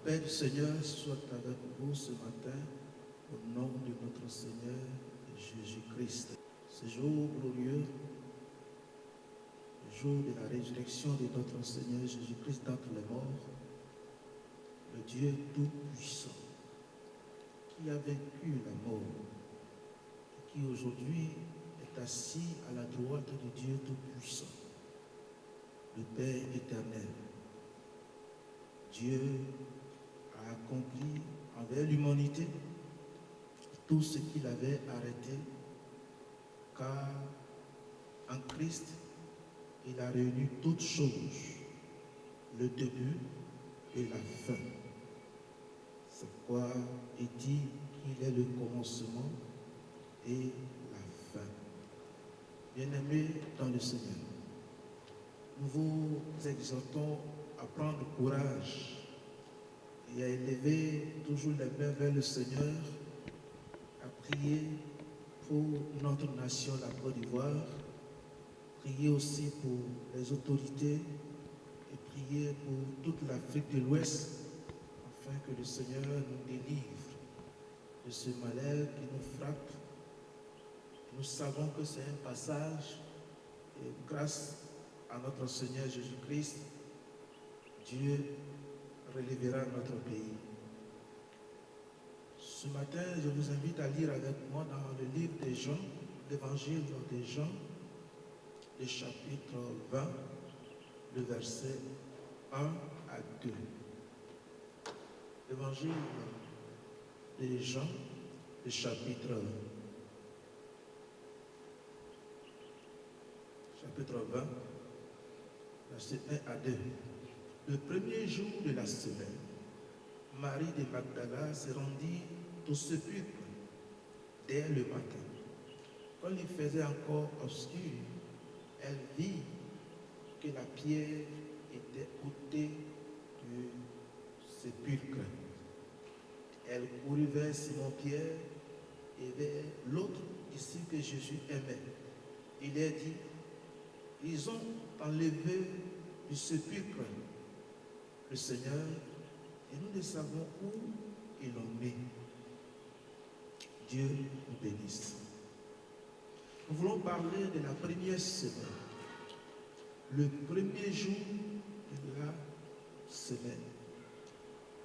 paix du Seigneur soit avec vous ce matin, au nom de notre Seigneur Jésus-Christ. Ce jour glorieux, le jour de la résurrection de notre Seigneur Jésus-Christ d'entre les morts, le Dieu Tout-Puissant, qui a vaincu la mort, et qui aujourd'hui est assis à la droite du Dieu Tout-Puissant, le Père éternel. Dieu a accompli envers l'humanité tout ce qu'il avait arrêté, car en Christ, il a réuni toutes choses, le début et la fin. C'est quoi il dit qu'il est le commencement et la fin. Bien-aimés dans le Seigneur, nous vous exhortons à prendre courage et à élever toujours les mains vers le Seigneur, à prier pour notre nation, la Côte d'Ivoire, prier aussi pour les autorités et prier pour toute l'Afrique de l'Ouest, afin que le Seigneur nous délivre de ce malheur qui nous frappe. Nous savons que c'est un passage et grâce à notre Seigneur Jésus-Christ, Dieu relèvera notre pays. Ce matin, je vous invite à lire avec moi dans le livre des Jean, l'évangile des Jean, le chapitre 20, le verset 1 à 2. L'évangile des Jean, le chapitre 20, verset 1 à 2. Le premier jour de la semaine, Marie de Magdala se rendit au sépulcre dès le matin. Quand il faisait encore obscur, elle vit que la pierre était ôtée du sépulcre. Elle courut vers Simon-Pierre et vers l'autre disciple que Jésus aimait. Il leur dit, ils ont enlevé du sépulcre le Seigneur et nous ne savons où ils l'ont mis. Dieu nous bénisse. Nous voulons parler de la première semaine, le premier jour de la semaine.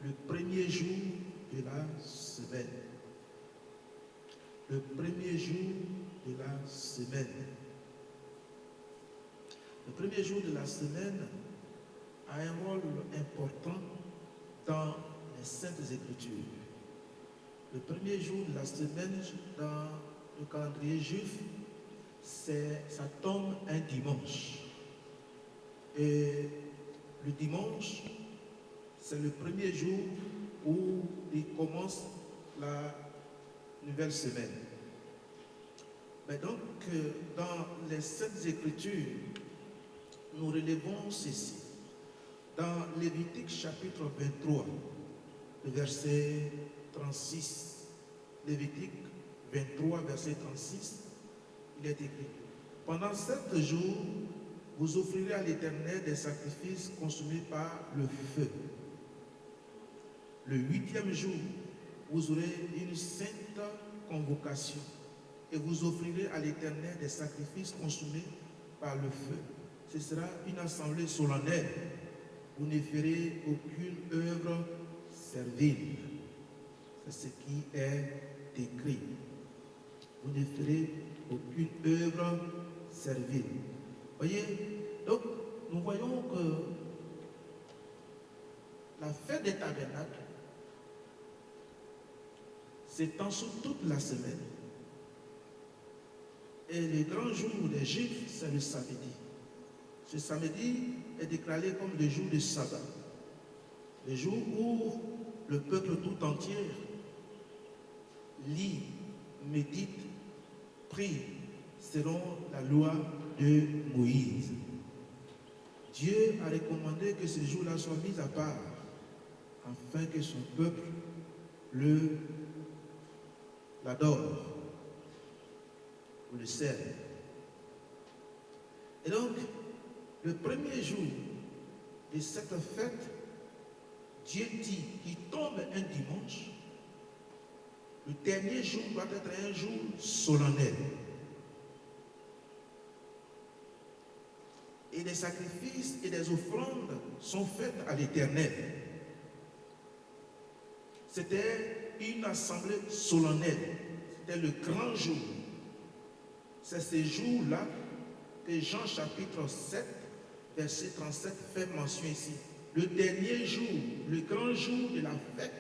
Le premier jour de la semaine. Le premier jour de la semaine. Le premier jour de la semaine a un rôle important dans les Saintes Écritures. Le premier jour de la semaine dans le calendrier juif, ça tombe un dimanche. Et le dimanche, c'est le premier jour où il commence la nouvelle semaine. Mais donc, dans les Saintes Écritures, nous relevons ceci. Dans Lévitique chapitre 23, le verset 36, Lévitique 23, verset 36, il est écrit, pendant 7 jours, vous offrirez à l'Éternel des sacrifices consumés par le feu. Le 8e jour, vous aurez une sainte convocation et vous offrirez à l'Éternel des sacrifices consumés par le feu. Ce sera une assemblée solennelle. Vous ne ferez aucune œuvre servile. C'est ce qui est écrit. Vous ne ferez aucune œuvre servile. Voyez, donc nous voyons que la fête des tabernacles s'étend sur toute la semaine. Et le grand jour des Juifs, c'est le samedi. Ce samedi est déclaré comme le jour du sabbat. Le jour où le peuple tout entier lit, médite, prie selon la loi de Moïse. Dieu a recommandé que ce jour-là soit mis à part afin que son peuple l'adore ou le serve. Et donc, le premier jour de cette fête, Dieu dit qu'il tombe un dimanche, le dernier jour doit être un jour solennel. Et des sacrifices et des offrandes sont faites à l'Éternel. C'était une assemblée solennelle. C'était le grand jour. C'est ce jour-là que Jean chapitre 7, verset 37 fait mention ici. Le dernier jour, le grand jour de la fête,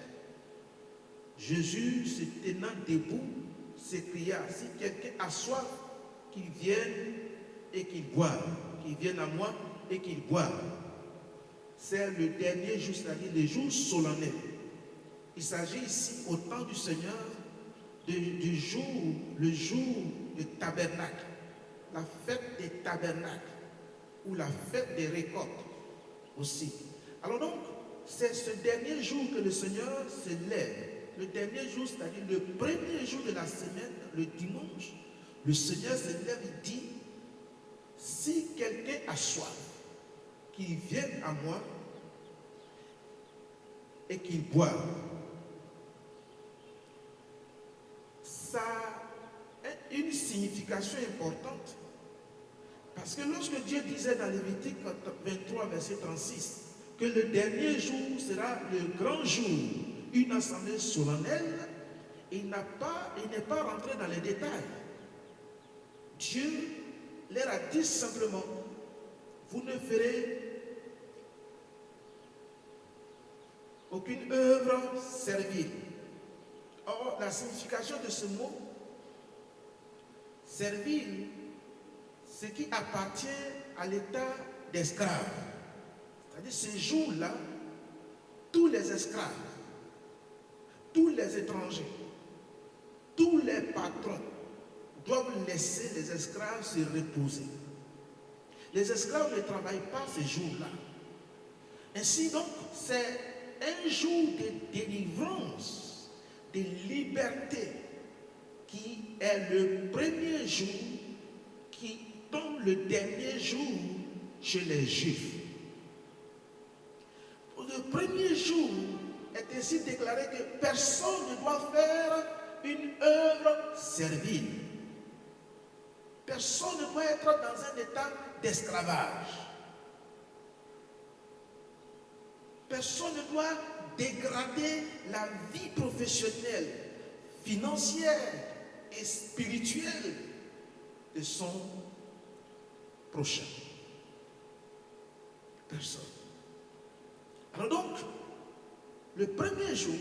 Jésus, se tenant debout, s'écria, si quelqu'un a soif, qu'il vienne et qu'il boive. Qu'il vienne à moi et qu'il boive. C'est le dernier jour, c'est-à-dire le jour solennel. Il s'agit ici, au temps du Seigneur, du jour, le jour du tabernacle, la fête des tabernacles, ou la fête des récoltes aussi. Alors donc, c'est ce dernier jour que le Seigneur se lève. Le dernier jour, c'est-à-dire le premier jour de la semaine, le dimanche, le Seigneur se lève et dit, si quelqu'un a soif, qu'il vienne à moi et qu'il boive. Ça a une signification importante. Parce que lorsque Dieu disait dans Lévitique 23, verset 36, que le dernier jour sera le grand jour, une assemblée solennelle, il n'est pas rentré dans les détails. Dieu leur a dit simplement, vous ne ferez aucune œuvre servile. Or, la signification de ce mot, servile, c'est qui appartient à l'état d'esclave. C'est-à-dire, ces jours-là, tous les esclaves, tous les étrangers, tous les patrons doivent laisser les esclaves se reposer. Les esclaves ne travaillent pas ces jours-là. Ainsi donc, c'est un jour de délivrance, de liberté, qui est le premier jour, qui tombe le dernier jour chez les Juifs. Le premier jour est ainsi déclaré que personne ne doit faire une œuvre servile. Personne ne doit être dans un état d'esclavage. Personne ne doit dégrader la vie professionnelle, financière et spirituelle de son prochain. Personne. Alors donc, le premier jour,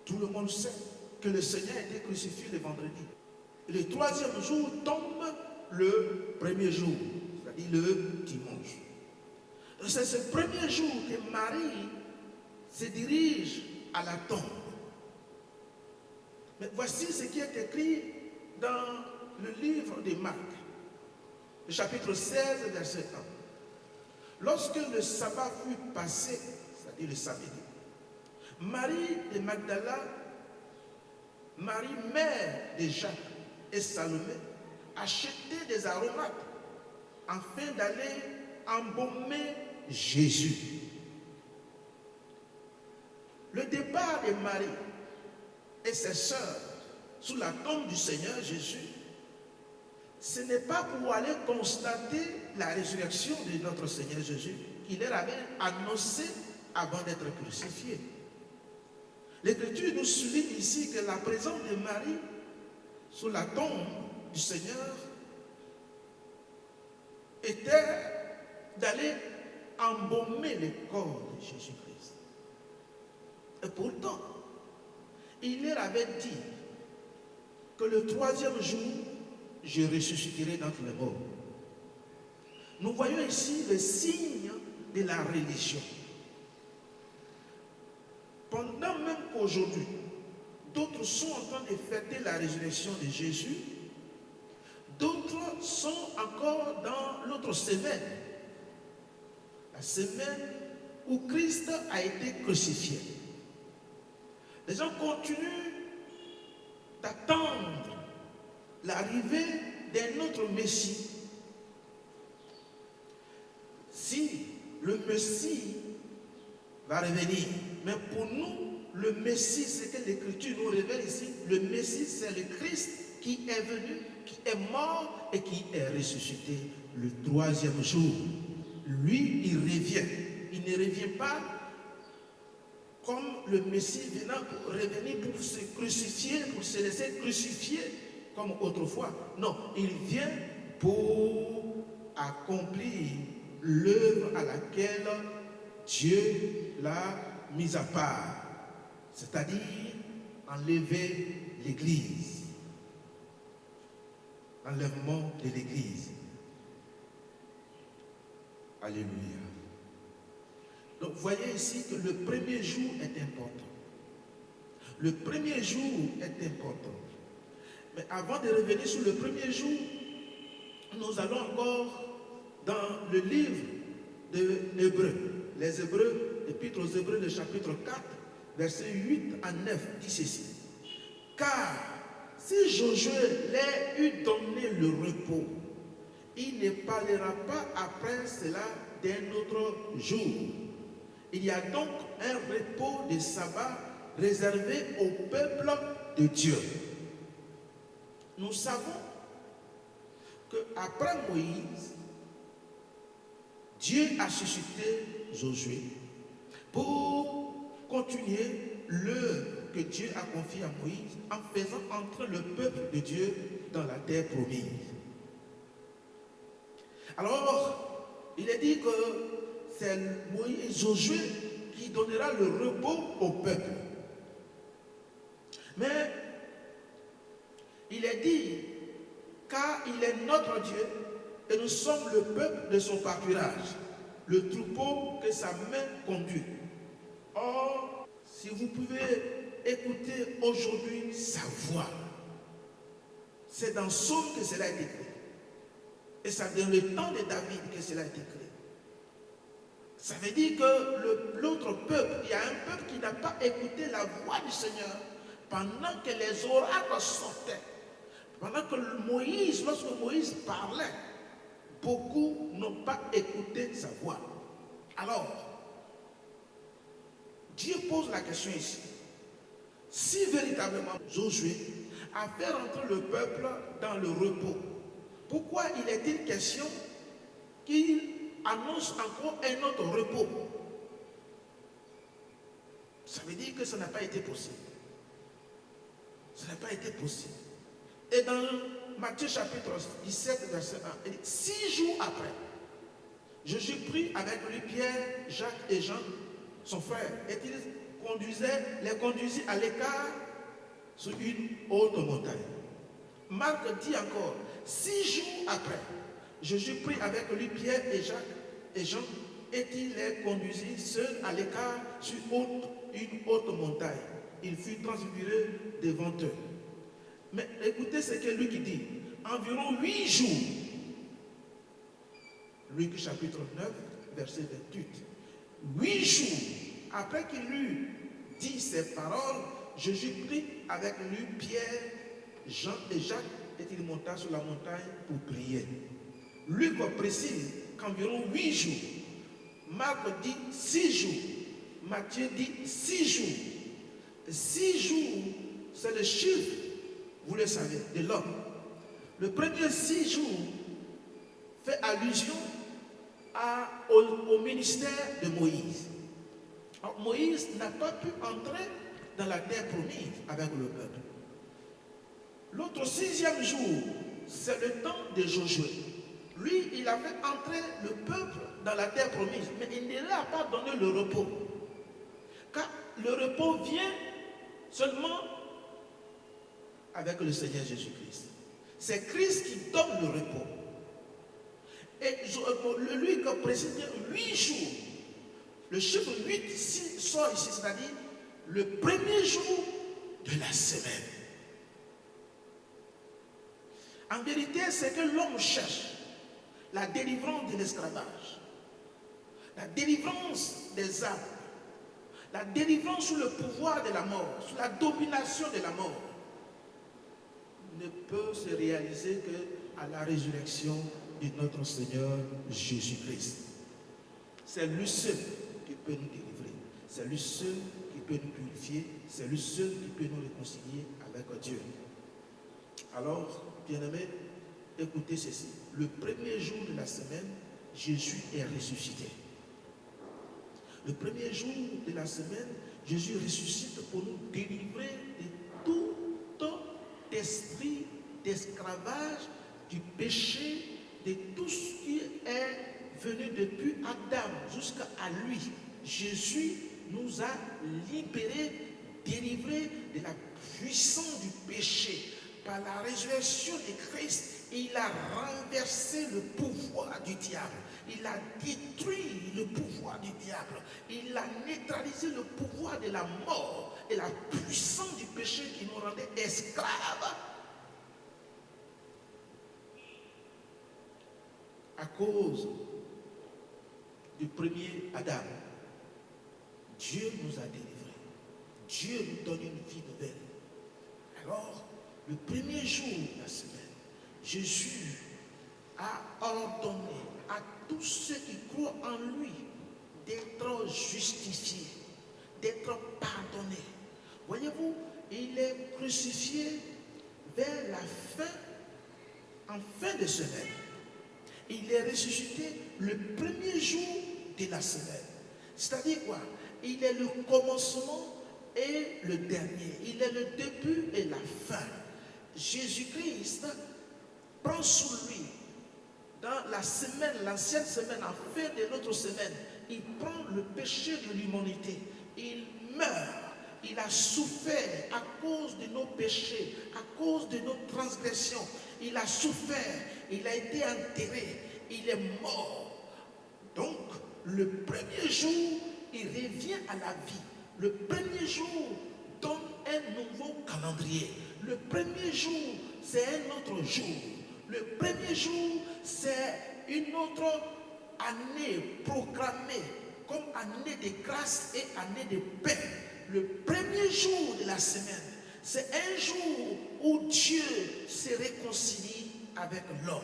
tout le monde sait que le Seigneur a été crucifié le vendredi. Et le troisième jour tombe le premier jour, c'est-à-dire le dimanche. C'est ce premier jour que Marie se dirige à la tombe. Mais voici ce qui est écrit dans le livre de Marc, le chapitre 16, verset 1. Lorsque le sabbat fut passé, c'est-à-dire le samedi, Marie de Magdala, Marie mère de Jacques et Salomé achetaient des aromates afin d'aller embaumer Jésus. Le départ de Marie et ses sœurs sous la tombe du Seigneur Jésus, ce n'est pas pour aller constater la résurrection de notre Seigneur Jésus qu'il leur avait annoncé avant d'être crucifié. L'Écriture nous souligne ici que la présence de Marie sous la tombe du Seigneur était d'aller embaumer le corps de Jésus-Christ. Et pourtant, il leur avait dit que le troisième jour, je ressusciterai d'entre les morts. Nous voyons ici le signe de la religion. Pendant même qu'aujourd'hui, d'autres sont en train de fêter la résurrection de Jésus, d'autres sont encore dans l'autre semaine, la semaine où Christ a été crucifié. Les gens continuent d'attendre l'arrivée d'un autre Messie. Si le Messie va revenir. Mais pour nous, le Messie, c'est que l'Écriture nous révèle ici, le Messie, c'est le Christ qui est venu, qui est mort et qui est ressuscité le troisième jour. Lui, il revient. Il ne revient pas comme le Messie venant pour revenir pour se crucifier, pour se laisser crucifier comme autrefois. Non, il vient pour accomplir l'œuvre à laquelle Dieu l'a mise à part, c'est-à-dire enlever l'Église, l'enlèvement de l'Église. Alléluia. Donc, voyez ici que le premier jour est important. Le premier jour est important. Mais avant de revenir sur le premier jour, nous allons encore dans le livre de Hébreux. Les Hébreux, l'Épître aux Hébreux, le chapitre 4, versets 8 à 9, dit ceci. Car si Josué leur eût donné le repos, il ne parlera pas après cela d'un autre jour. Il y a donc un repos de sabbat réservé au peuple de Dieu. Nous savons qu'après Moïse, Dieu a suscité Josué pour continuer l'œuvre que Dieu a confiée à Moïse en faisant entrer le peuple de Dieu dans la terre promise. Alors, il est dit que c'est Moïse, Josué qui donnera le repos au peuple. Mais il est dit, car il est notre Dieu et nous sommes le peuple de son pâturage, le troupeau que sa main conduit. Or, si vous pouvez écouter aujourd'hui sa voix, c'est dans Psaume que cela est écrit. Et c'est dans le temps de David que cela est écrit. Ça veut dire que l'autre peuple, il y a un peuple qui n'a pas écouté la voix du Seigneur pendant que les oracles sortaient. Pendant que lorsque Moïse parlait, beaucoup n'ont pas écouté sa voix. Alors, Dieu pose la question ici. Si véritablement Josué a fait rentrer le peuple dans le repos, pourquoi il est-il question qu'il annonce encore un autre repos? Ça veut dire que ça n'a pas été possible. Ça n'a pas été possible. Et dans Matthieu chapitre 17, verset 1, il dit, 6 jours après, Jésus prit avec lui Pierre, Jacques et Jean, son frère, et il les conduisit à l'écart sur une haute montagne. Marc dit encore, 6 jours après, Jésus prit avec lui Pierre et Jacques et Jean, et il les conduisit seuls à l'écart sur une haute montagne. Il fut transfiguré devant eux. Mais écoutez ce que Luc dit. Environ 8 jours. Luc chapitre 9, verset 28. 8 jours après qu'il eut dit ces paroles, Jésus prit avec lui Pierre, Jean et Jacques et il monta sur la montagne pour prier. Luc précise qu'environ 8 jours. Marc dit 6 jours. Matthieu dit 6 jours. 6 jours, c'est le chiffre, vous le savez, de l'homme. Le premier 6 jours fait allusion au ministère de Moïse. Alors, Moïse n'a pas pu entrer dans la terre promise avec le peuple. L'autre 6e jour, c'est le temps de Josué. Lui, il a fait entrer le peuple dans la terre promise, mais il ne leur a pas donné le repos. Car le repos vient seulement avec le Seigneur Jésus-Christ. C'est Christ qui donne le repos. Et lui qui précise 8 jours, le chiffre 8 sort ici, c'est-à-dire le premier jour de la semaine. En vérité, c'est que l'homme cherche la délivrance de l'esclavage, la délivrance des âmes, la délivrance sous le pouvoir de la mort, sous la domination de la mort, ne peut se réaliser qu'à la résurrection de notre Seigneur Jésus-Christ. C'est lui seul qui peut nous délivrer. C'est lui seul qui peut nous purifier, c'est lui seul qui peut nous réconcilier avec Dieu. Alors, bien-aimés, écoutez ceci. Le premier jour de la semaine, Jésus est ressuscité. Le premier jour de la semaine, Jésus ressuscite pour nous délivrer de tout esprit d'esclavage, du péché, de tout ce qui est venu depuis Adam jusqu'à lui. Jésus nous a libérés, délivrés de la puissance du péché. Par la résurrection de Christ, il a renversé le pouvoir du diable. Il a détruit le pouvoir du diable. Il a neutralisé le pouvoir de la mort et la puissance du péché qui nous rendait esclaves. À cause du premier Adam, Dieu nous a délivrés. Dieu nous donne une vie nouvelle. Alors, le premier jour de la semaine, Jésus a ordonné à tous ceux qui croient en lui d'être justifiés, d'être pardonnés. Voyez-vous, il est crucifié vers la fin, en fin de semaine. Il est ressuscité le premier jour de la semaine. C'est-à-dire quoi? Il est le commencement et le dernier. Il est le début et la fin. Jésus-Christ prend sur lui, dans la semaine, l'ancienne semaine, en fin de l'autre semaine, il prend le péché de l'humanité. Il meurt. Il a souffert à cause de nos péchés, à cause de nos transgressions. Il a souffert, il a été enterré, il est mort. Donc, le premier jour, il revient à la vie. Le premier jour donne un nouveau calendrier. Le premier jour, c'est un autre jour. Le premier jour, c'est une autre année proclamée comme année de grâce et année de paix. Le premier jour de la semaine, c'est un jour où Dieu se réconcilie avec l'homme.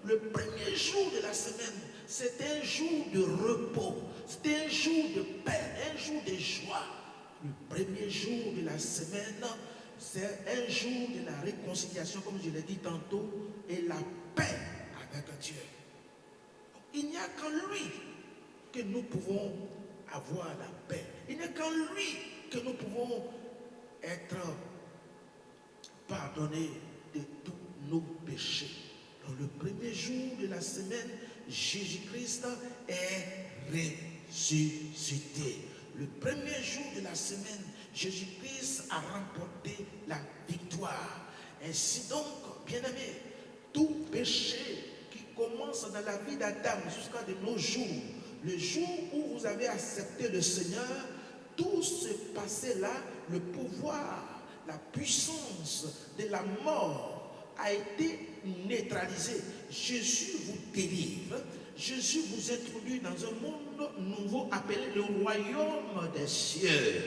Le premier jour de la semaine, c'est un jour de repos, c'est un jour de paix, un jour de joie. Le premier jour de la semaine, c'est un jour de la réconciliation, comme je l'ai dit tantôt, et la paix avec Dieu. Il n'y a qu'en lui que nous pouvons avoir la paix. Il n'y a qu'en lui que nous pouvons être pardonnés de tous nos péchés. Donc le premier jour de la semaine, Jésus-Christ est ressuscité. Le premier jour de la semaine, Jésus-Christ a remporté la victoire. Ainsi donc, bien-aimés, tout péché qui commence dans la vie d'Adam jusqu'à de nos jours, le jour où vous avez accepté le Seigneur, tout ce passé-là, le pouvoir, la puissance de la mort a été neutralisé. Jésus vous délivre. Jésus vous introduit dans un monde nouveau appelé le royaume des cieux.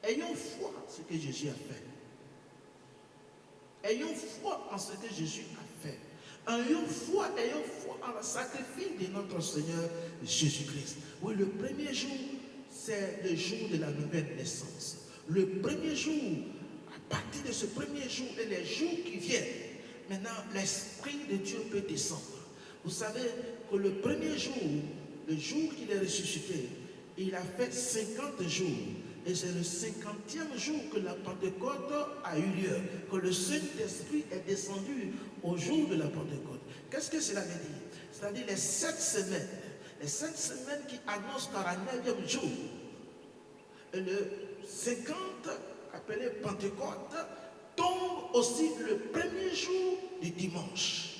Ayons foi en ce que Jésus a fait. Ayons foi en ce que Jésus a fait. Ayons foi en le sacrifice de notre Seigneur Jésus-Christ. Oui, le premier jour, c'est le jour de la nouvelle naissance. Le premier jour, à partir de ce premier jour et les jours qui viennent, maintenant, l'Esprit de Dieu peut descendre. Vous savez que le premier jour, le jour qu'il est ressuscité, il a fait 50 jours. Et c'est le 50e jour que la Pentecôte a eu lieu, que le Saint-Esprit est descendu au jour de la Pentecôte. Qu'est-ce que cela veut dire? C'est-à-dire les 7 semaines qui annoncent 49e jour. Et le 50, appelé Pentecôte, tombe aussi le premier jour du dimanche.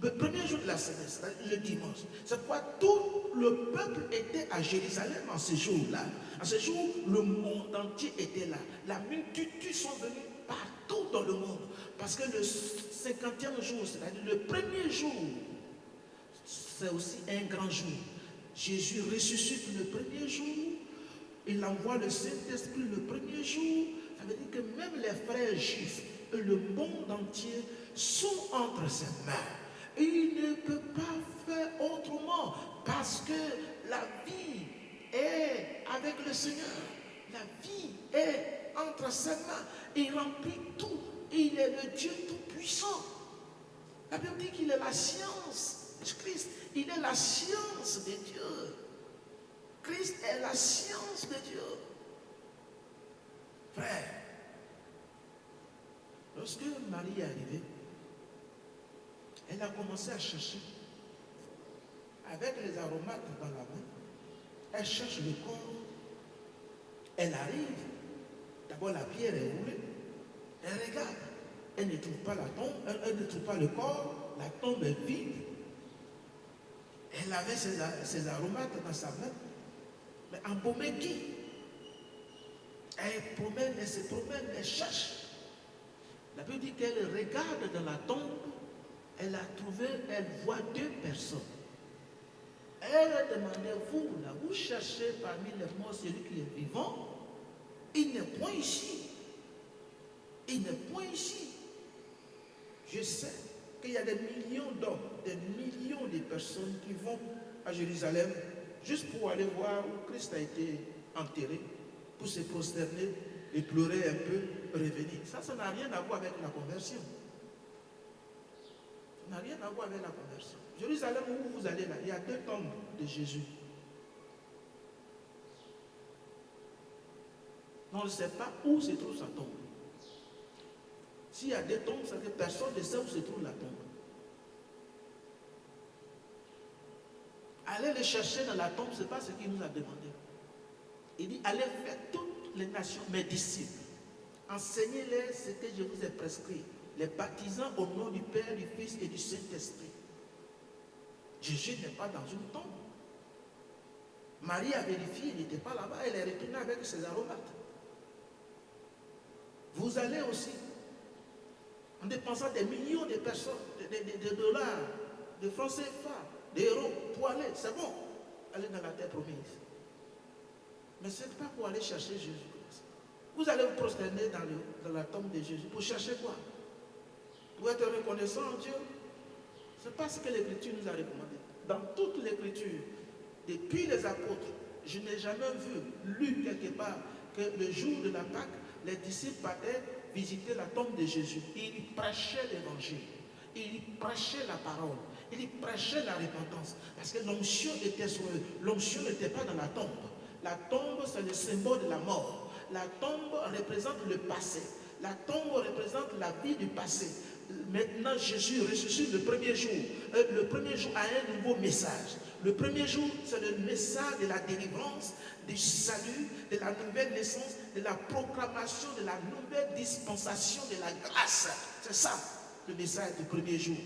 Le premier jour de la semaine, c'est-à-dire le dimanche. C'est pourquoi tout le peuple était à Jérusalem en ce jour-là. En ce jour, le monde entier était là. La multitude sont venues partout dans le monde. Parce que le 50e jour, c'est-à-dire le premier jour, c'est aussi un grand jour. Jésus ressuscite le premier jour. Il envoie le Saint-Esprit le premier jour. Ça veut dire que même les frères juifs et le monde entier sont entre ses mains. Et il ne peut pas faire autrement parce que la vie est avec le Seigneur. La vie est entre ses mains. Il remplit tout. Il est le Dieu tout-puissant. La Bible dit qu'il est la science. Christ, il est la science de Dieu. Christ est la science de Dieu. Frère, lorsque Marie est arrivée, elle a commencé à chercher avec les aromates dans la main. Elle cherche le corps. Elle arrive. D'abord, la pierre est roulée. Elle regarde. Elle ne trouve pas la tombe. Elle ne trouve pas le corps. La tombe est vide. Elle avait ses aromates dans sa main. Mais embaumer qui? Elle se promène, elle cherche. La Bible dit qu'elle regarde dans la tombe. Elle a trouvé, elle voit 2 personnes. Elle a demandé, vous, là, vous cherchez parmi les morts celui qui est vivant. Il n'est point ici. Il n'est point ici. Je sais qu'il y a des millions d'hommes, des millions de personnes qui vont à Jérusalem juste pour aller voir où Christ a été enterré, pour se prosterner et pleurer un peu, revenir. Ça n'a rien à voir avec la conversion. Ça n'a rien à voir avec la conversion. Jérusalem, où vous allez là, il y a 2 tombes de Jésus. On ne sait pas où se trouve sa tombe. S'il y a 2 tombes, ça veut dire que personne ne sait où se trouve la tombe. Allez les chercher dans la tombe, ce n'est pas ce qu'il nous a demandé. Il dit, allez faire toutes les nations mes disciples. Enseignez-les ce que je vous ai prescrit, les baptisant au nom du Père, du Fils et du Saint-Esprit. Jésus n'est pas dans une tombe. Marie a vérifié, il n'était pas là-bas, elle est retournée avec ses aromates. Vous allez aussi, en dépensant des millions de personnes, de dollars, de francs CFA, d'euros, pour aller, c'est bon, aller dans la terre promise. Mais ce n'est pas pour aller chercher Jésus-Christ. Vous allez vous prosterner dans la tombe de Jésus. Pour chercher quoi? Pour être reconnaissant en Dieu. C'est pas ce que l'Écriture nous a recommandé. Dans toute l'Écriture, depuis les apôtres, je n'ai jamais lu quelque part que le jour de la Pâque, les disciples partaient visiter la tombe de Jésus. Ils prêchaient l'évangile. Ils prêchaient la parole. Ils prêchaient la repentance. Parce que l'onction était sur eux. L'onction n'était pas dans la tombe. La tombe, c'est le symbole de la mort. La tombe représente le passé. La tombe représente la vie du passé. Maintenant, Jésus ressuscite le premier jour. Le premier jour a un nouveau message. Le premier jour, c'est le message de la délivrance, du salut, de la nouvelle naissance, de la proclamation de la nouvelle dispensation de la grâce. C'est ça, le message du premier jour.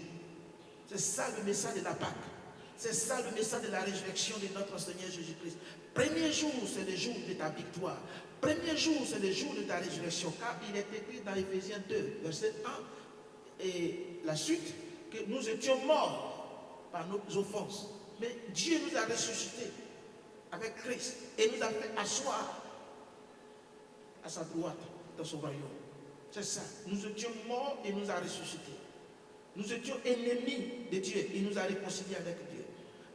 C'est ça, le message de la Pâque. C'est ça, le message de la résurrection de notre Seigneur Jésus-Christ. Premier jour, c'est le jour de ta victoire. Premier jour, c'est le jour de ta résurrection. Car il est écrit dans Éphésiens 2, verset 1 et la suite, que nous étions morts par nos offenses. Mais Dieu nous a ressuscités avec Christ et nous a fait asseoir à sa droite dans son royaume. C'est ça. Nous étions morts et nous a ressuscités. Nous étions ennemis de Dieu et il nous a réconciliés avec Dieu.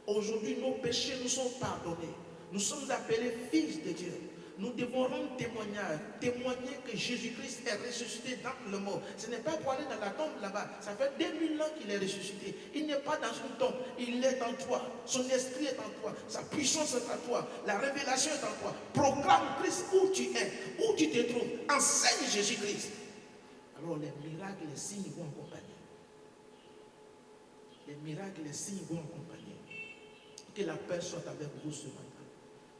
Aujourd'hui, nos péchés nous sont pardonnés. Nous sommes appelés fils de Dieu. Nous devons rendre témoignage, témoigner que Jésus-Christ est ressuscité dans le mort. Ce n'est pas pour aller dans la tombe là-bas. Ça fait 2000 ans qu'il est ressuscité. Il n'est pas dans une tombe. Il est en toi. Son esprit est en toi. Sa puissance est en toi. La révélation est en toi. Proclame Christ où tu es, où tu te trouves. Enseigne Jésus-Christ. Alors les miracles, les signes vont accompagner. Les miracles, les signes vont accompagner. Que la paix soit avec vous ce matin.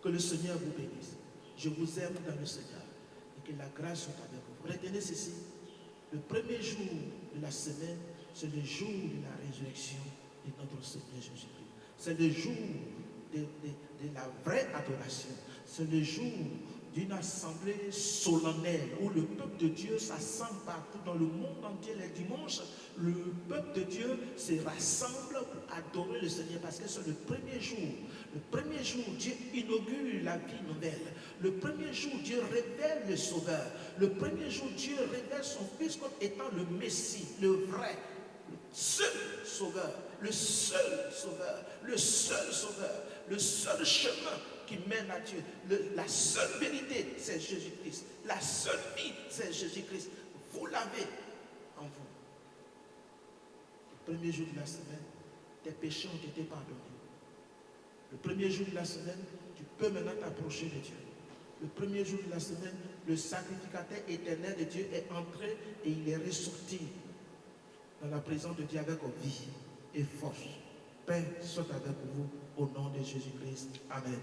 Que le Seigneur vous bénisse. Je vous aime dans le Seigneur. Et que la grâce soit avec vous. Retenez ceci. Le premier jour de la semaine, c'est le jour de la résurrection de notre Seigneur Jésus-Christ. C'est le jour de la vraie adoration. C'est le jour d'une assemblée solennelle où le peuple de Dieu s'assemble partout dans le monde entier les dimanches. Le peuple de Dieu se rassemble pour adorer le Seigneur parce que c'est le premier jour. Le premier jour, Dieu inaugure la vie nouvelle. Le premier jour, Dieu révèle le Sauveur. Le premier jour, Dieu révèle son Fils comme étant le Messie, le vrai, le seul Sauveur, le seul Sauveur, le seul Sauveur, le seul chemin qui mène à Dieu. La seule vérité, c'est Jésus-Christ. La seule vie, c'est Jésus-Christ. Vous l'avez en vous. Le premier jour de la semaine, tes péchés ont été pardonnés. Le premier jour de la semaine, tu peux maintenant t'approcher de Dieu. Le premier jour de la semaine, le sacrificateur éternel de Dieu est entré et il est ressorti dans la présence de Dieu avec vie et force. Paix soit avec vous au nom de Jésus-Christ. Amen.